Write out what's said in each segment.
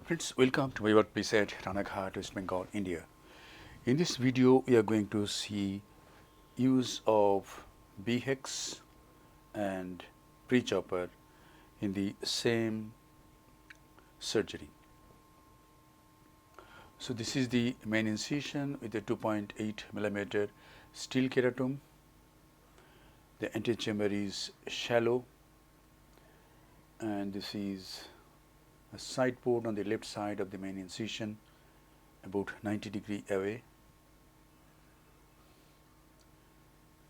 Friends, welcome to my workplace at Ranaghat, West Bengal, India. In this video, we are going to see use of B-HEX and Prechopper in the same surgery. So this is the main incision with a 2.8 millimeter steel keratome. The antechamber is shallow, and this is a side port on the left side of the main incision, about 90 degree away,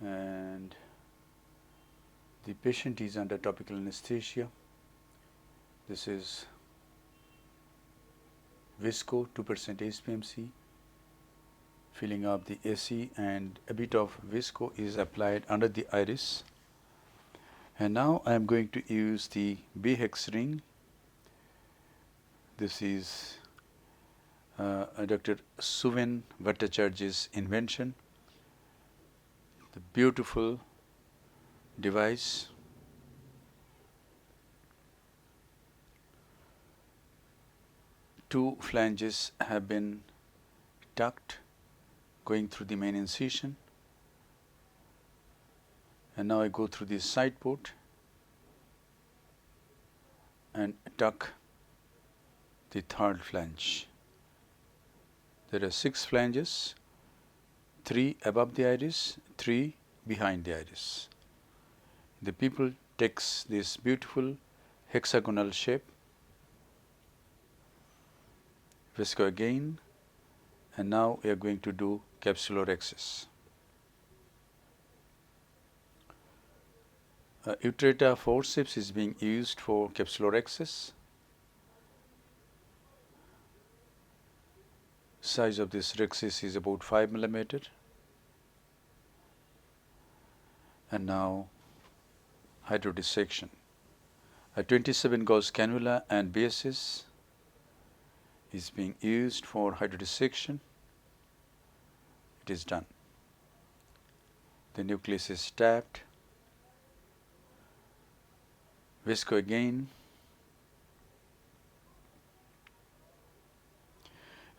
and the patient is under topical anesthesia. This is visco 2% HPMC, filling up the AC, and a bit of visco is applied under the iris. And now I am going to use the B-HEX ring. This is Dr. Suven Bhattacharya's invention, the beautiful device. Two flanges have been tucked going through the main incision, and now I go through the side port and tuck the third flange. There are 6 flanges, 3 above the iris, 3 behind the iris. The pupil takes this beautiful hexagonal shape. Visco again, and now we are going to do capsular access. Oertli forceps is being used for capsular access. Size of this rhexis is about 5 millimeter. And now hydrodissection. A 27 gauge cannula and BSS is being used for hydrodissection. It is done. The nucleus is tapped. Visco again.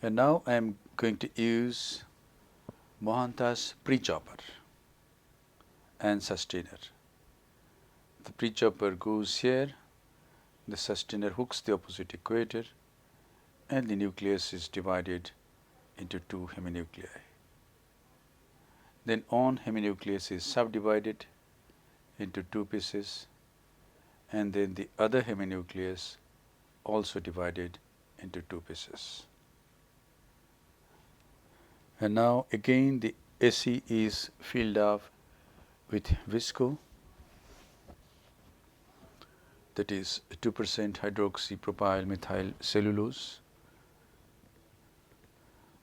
And now I am going to use Mohanta's Prechopper and sustainer. The Prechopper goes here, the sustainer hooks the opposite equator, and the nucleus is divided into 2 heminuclei. Then one heminucleus is subdivided into 2 pieces, and then the other heminucleus also divided into 2 pieces. And now again the AC is filled up with visco, that is 2% hydroxypropyl methyl cellulose,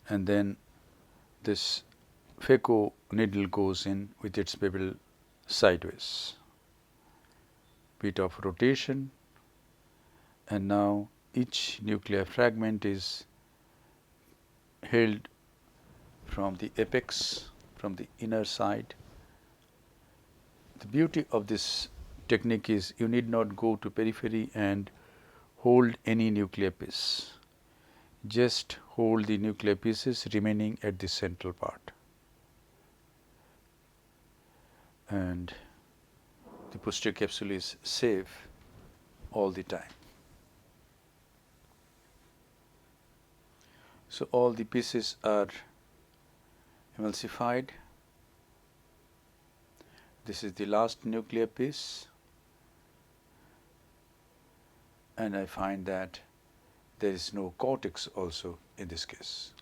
and then this Phaco needle goes in with its bevel sideways. Bit of rotation, and now each nuclear fragment is held from the apex, from the inner side. The beauty of this technique is you need not go to periphery and hold any nuclear piece. Just hold the nuclear pieces remaining at the central part, and the posterior capsule is safe all the time. So all the pieces are emulsified. This is the last nuclear piece, and I find that there is no cortex also in this case.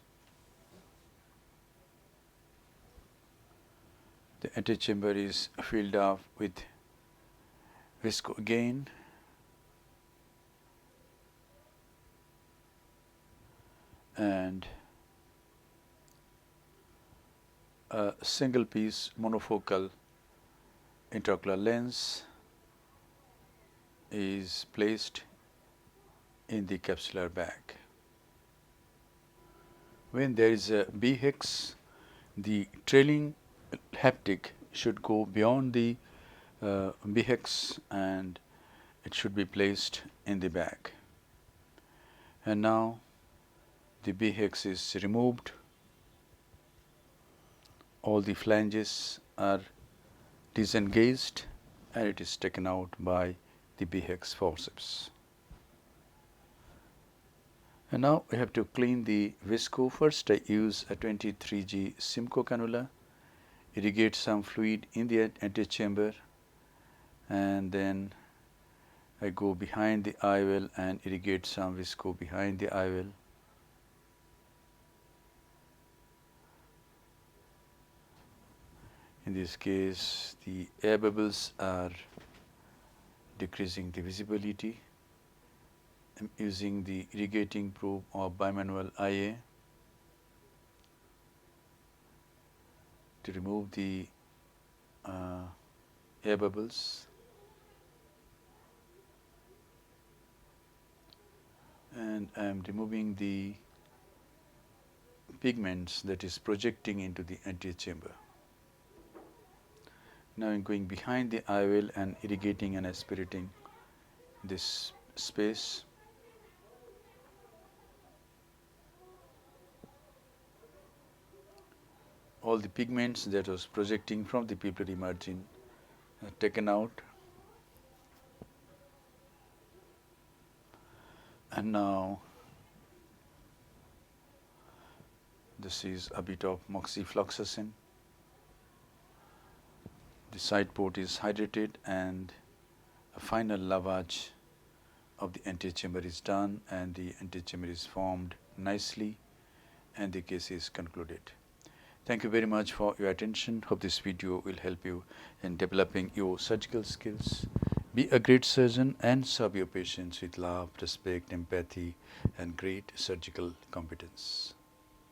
The antechamber is filled up with visco again, and a single piece monofocal intraocular lens is placed in the capsular bag. When there is a B-HEX, the trailing haptic should go beyond the B-HEX, and it should be placed in the bag. And now the B-HEX is removed. All the flanges are disengaged and it is taken out by the B-HEX forceps. And now we have to clean the visco. First I use a 23G Simcoe cannula, irrigate some fluid in the antechamber, and then I go behind the IOL and irrigate some visco behind the IOL. In this case, the air bubbles are decreasing the visibility. I'm using the irrigating probe or bimanual IA to remove the air bubbles. And I am removing the pigments that is projecting into the antechamber. Now I'm going behind the IOL and irrigating and aspirating this space. All the pigments that was projecting from the pupillary margin are taken out. And now this is a bit of moxifloxacin. The side port is hydrated and a final lavage of the antechamber is done and the antechamber is formed nicely and the case is concluded. Thank you very much for your attention. Hope this video will help you in developing your surgical skills. Be a great surgeon and serve your patients with love, respect, empathy, and great surgical competence.